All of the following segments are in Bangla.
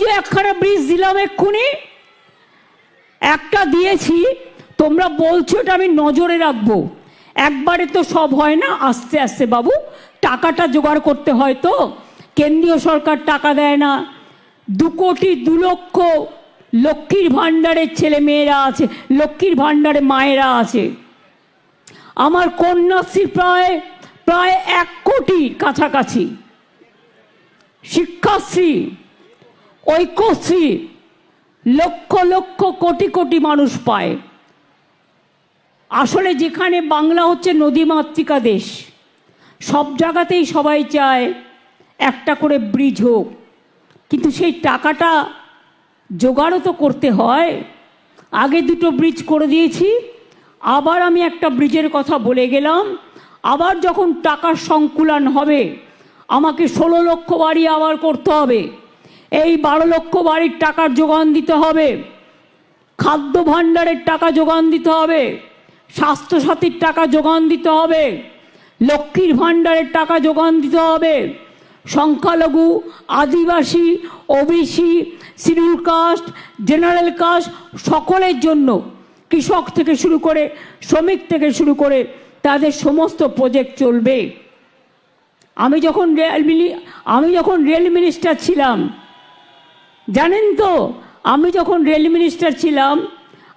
যে একখানা ব্রিজ দিলাম এক্ষুনি, একটা দিয়েছি, তোমরা বলছো এটা আমি নজরে রাখবো। একবারে তো সব হয় না, আস্তে আস্তে বাবু টাকাটা জোগাড় করতে হয়। তো কেন্দ্রীয় সরকার টাকা দেয় না। 2,02,00,000 লক্ষ্মীর ভাণ্ডারের ছেলে মেয়েরা আছে, লক্ষ্মীর ভাণ্ডারে মায়েরা আছে। আমার কন্যাশ্রী প্রায় 1 কোটি কাছাকাছি, শিক্ষাশ্রী, ঐক্যশ্রী, লক্ষ লক্ষ কোটি কোটি মানুষ পায়। আসলে যেখানে বাংলা হচ্ছে নদীমাতৃকা দেশ, সব জায়গাতেই সবাই চায় একটা করে ব্রিজ হোক, কিন্তু সেই টাকাটা জোগাড়ও তো করতে হয়। আগে 2টো ব্রিজ করে দিয়েছি, আবার আমি একটা ব্রিজের কথা বলে গেলাম। আবার যখন টাকার সংকুলান হবে, আমাকে 16 লক্ষ বাড়ি আবার করতে হবে। এই 12 লক্ষ বাড়ির টাকার যোগান দিতে হবে, খাদ্য ভাণ্ডারের টাকা যোগান দিতে হবে, স্বাস্থ্যসাথীর টাকা যোগান দিতে হবে, লক্ষ্মীর ভাণ্ডারের টাকা যোগান দিতে হবে, সংখ্যালঘু, আদিবাসী, OBC, schedule caste, general caste সকলের জন্য, কৃষক থেকে শুরু করে শ্রমিক থেকে শুরু করে তাদের সমস্ত প্রজেক্ট চলবে। আমি যখন রেল মিনিস্টার ছিলাম, জানেন তো, আমি যখন রেল মিনিস্টার ছিলাম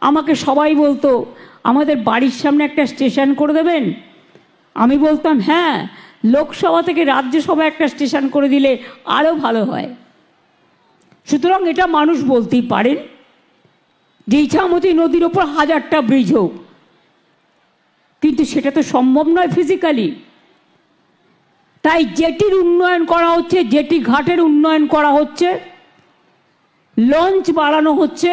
আমাকে সবাই বলতো আমাদের বাড়ির সামনে একটা স্টেশন করে দেবেন। আমি বলতাম হ্যাঁ, লোকসভা থেকে রাজ্যসভা একটা স্টেশন করে দিলে আরও ভালো হয়। সুতরাং এটা মানুষ বলতেই পারেন যে ইছামতি নদীর ওপর 1000টা ব্রিজ হোক, কিন্তু সেটা তো সম্ভব নয় ফিজিক্যালি। তাই জেটির উন্নয়ন করা হচ্ছে, জেটি ঘাটের উন্নয়ন করা হচ্ছে, লঞ্চ বাড়ানো হচ্ছে,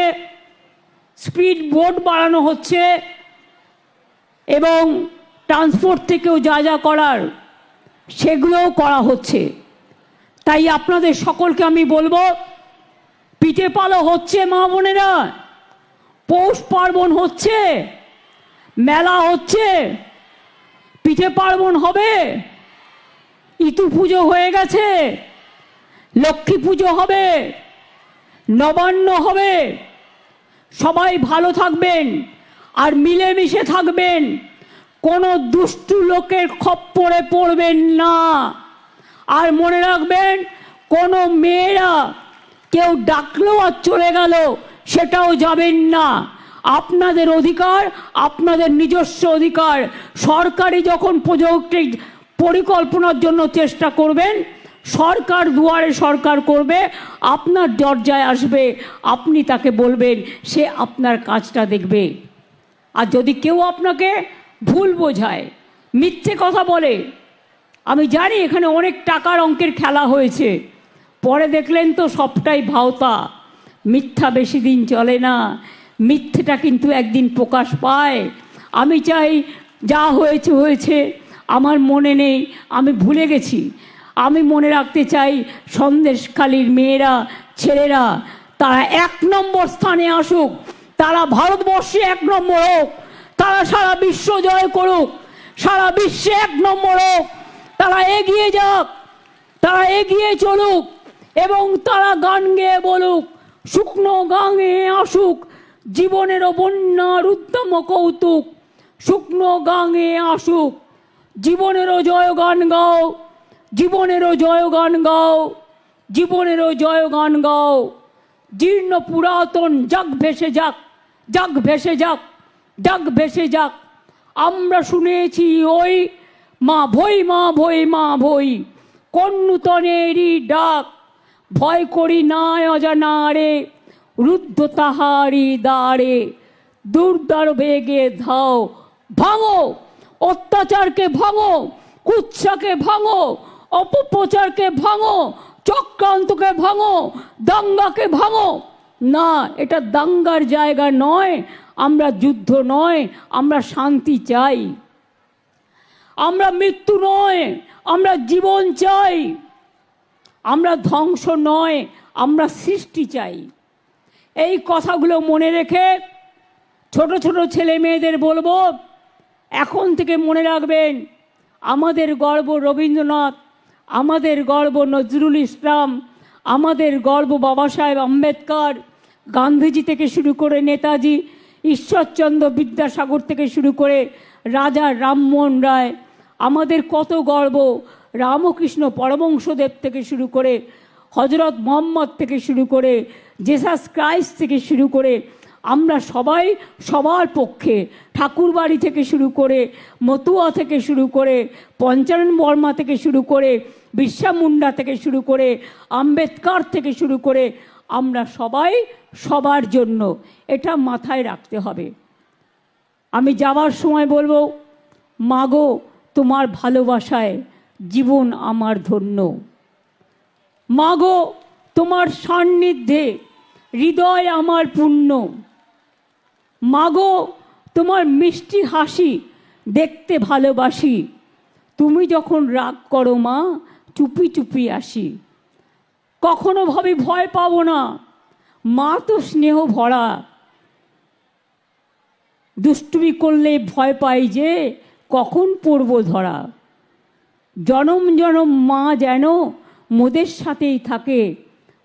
স্পিড বোট বাড়ানো হচ্ছে, এবং ট্রান্সপোর্ট থেকেও যা যা করার সেগুলোও করা হচ্ছে। তাই আপনাদের সকলকে আমি বলবো, পিঠে পালো হচ্ছে মা বোনেরা, পৌষ পার্বণ হচ্ছে, মেলা হচ্ছে, পিঠে পার্বণ হবে, ইতু পুজো হয়ে গেছে, লক্ষ্মী পুজো হবে, নবান্ন হবে। সবাই ভালো থাকবেন আর মিলেমিশে থাকবেন, কোনো দুষ্টু লোকের খপ্পরে পড়বেন না। আর মনে রাখবেন, কোনো মেয়েরা কেউ ডাকলো আর চলে গেল সেটাও যাবেন না। আপনাদের অধিকার, আপনাদের নিজস্ব অধিকার। সরকারি যখন প্রজেক্ট পরিকল্পনার জন্য চেষ্টা করবেন, সরকার দুয়ারে সরকার করবে, আপনার দরজায় আসবে, আপনি তাকে বলবেন, সে আপনার কাজটা দেখবে। আর যদি কেউ আপনাকে ভুল বোঝায়, মিথ্যে কথা বলে, আমি জানি এখানে অনেক টাকার অঙ্কের খেলা হয়েছে, পরে দেখলেন তো সবটাই ভাওতা, মিথ্যা বেশি দিন চলে না, মিথ্যেটা কিন্তু একদিন প্রকাশ পায়। আমি চাই যা হয়েছে হয়েছে, আমার মনে নেই, আমি ভুলে গেছি। আমি মনে রাখতে চাই সন্দেশখালীর মেয়েরা, ছেলেরা তারা 1 নম্বর স্থানে আসুক, তারা ভারতবর্ষে 1 নম্বর হোক, তারা সারা বিশ্ব জয় করুক, সারা বিশ্বে 1 নম্বর হোক, তারা এগিয়ে যাক, তারা এগিয়ে চলুক, এবং তারা গান গেয়ে বলুক, শুকনো গাঙে আসুক জীবনেরও বন্যার উদ্যম কৌতুক, শুকনো গাঙে আসুক জীবনেরও জয়গান গাও, জীবনেরও জয়গান গাও, জীবনেরও জয়গান গাও। জীর্ণ পুরাতন যাক ভেসে যাক, যাক ভেসে যাক, যাক ভেসে যাক। আমরা শুনেছি ওই মা ভই, মা ভই, মা ভই, কোন নূতনেরই ডাক, ভয় করি না অজানারে, রুদ্ধ তাহারি দ্বারে, দুর্দার বেগে ধাও, ভাঙো অত্যাচারকে, ভাঙো কুৎসাকে, ভাঙো অপপ্রচারকে, ভাঙো চক্রান্তকে, ভাঙো দাঙ্গাকে, ভাঙো। না, এটা দাঙ্গার জায়গা নয়, আমরা যুদ্ধ নয়, আমরা শান্তি চাই, আমরা মৃত্যু নয়, আমরা জীবন চাই, আমরা ধ্বংস নয়, আমরা সৃষ্টি চাই। এই কথাগুলো মনে রেখে ছোট ছোট ছেলে মেয়েদের বলবো, এখন থেকে মনে রাখবেন, আমাদের গর্ব রবীন্দ্রনাথ, আমাদের গর্ব নজরুল ইসলাম, আমাদের গর্ব বাবা সাহেব আম্বেদকর, গান্ধীজি থেকে শুরু করে নেতাজি, ঈশ্বরচন্দ্র বিদ্যাসাগর থেকে শুরু করে রাজা রামমোহন রায়, আমাদের কত গর্ব রামকৃষ্ণ পরমহংসদেব থেকে শুরু করে হজরত মোহাম্মদ থেকে শুরু করে জেসাস ক্রাইস্ট থেকে শুরু করে আমরা সবাই সবার পক্ষে, ঠাকুরবাড়ি থেকে শুরু করে মতুয়া থেকে শুরু করে পঞ্চানন বর্মা থেকে শুরু করে বিরসা মুন্ডা থেকে শুরু করে আম্বেদকর থেকে শুরু করে আমরা সবাই সবার জন্য, এটা মাথায় রাখতে হবে। আমি যাওয়ার সময় বলবো, মাগো তোমার ভালোবাসায় জীবন আমার ধন্য, মাগো তোমার সান্নিধ্যে হৃদয় আমার পূর্ণ, মাগো তোমার মিষ্টি হাসি দেখতে ভালোবাসি, তুমি যখন রাগ করো মা চুপি চুপি আসি, কখনো ভাবি ভয় পাবো না, মা তো স্নেহ ভরা, দুষ্টুমি করলে ভয় পাই যে কখন পড়ব ধরা, জনম জনম মা যেন মোদের সাথেই থাকে,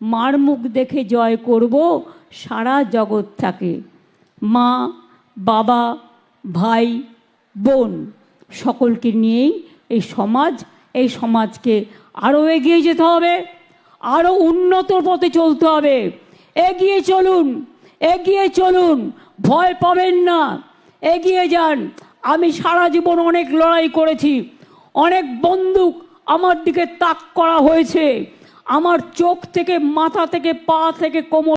মার মুখ দেখে জয় করব সারা জগৎ থাকে। মা, বাবা, ভাই, বোন সকলকে নিয়েই এই সমাজকে আরও এগিয়ে যেতে হবে, আরও উন্নত পথে চলতে হবে। এগিয়ে চলুন, এগিয়ে চলুন, ভয় পাবেন না, এগিয়ে যান। আমি সারা জীবন অনেক লড়াই করেছি, অনেক বন্দুক আমার দিকে তাক করা হয়েছে, আমার চোখ থেকে, মাথা থেকে, পা থেকে, কোমর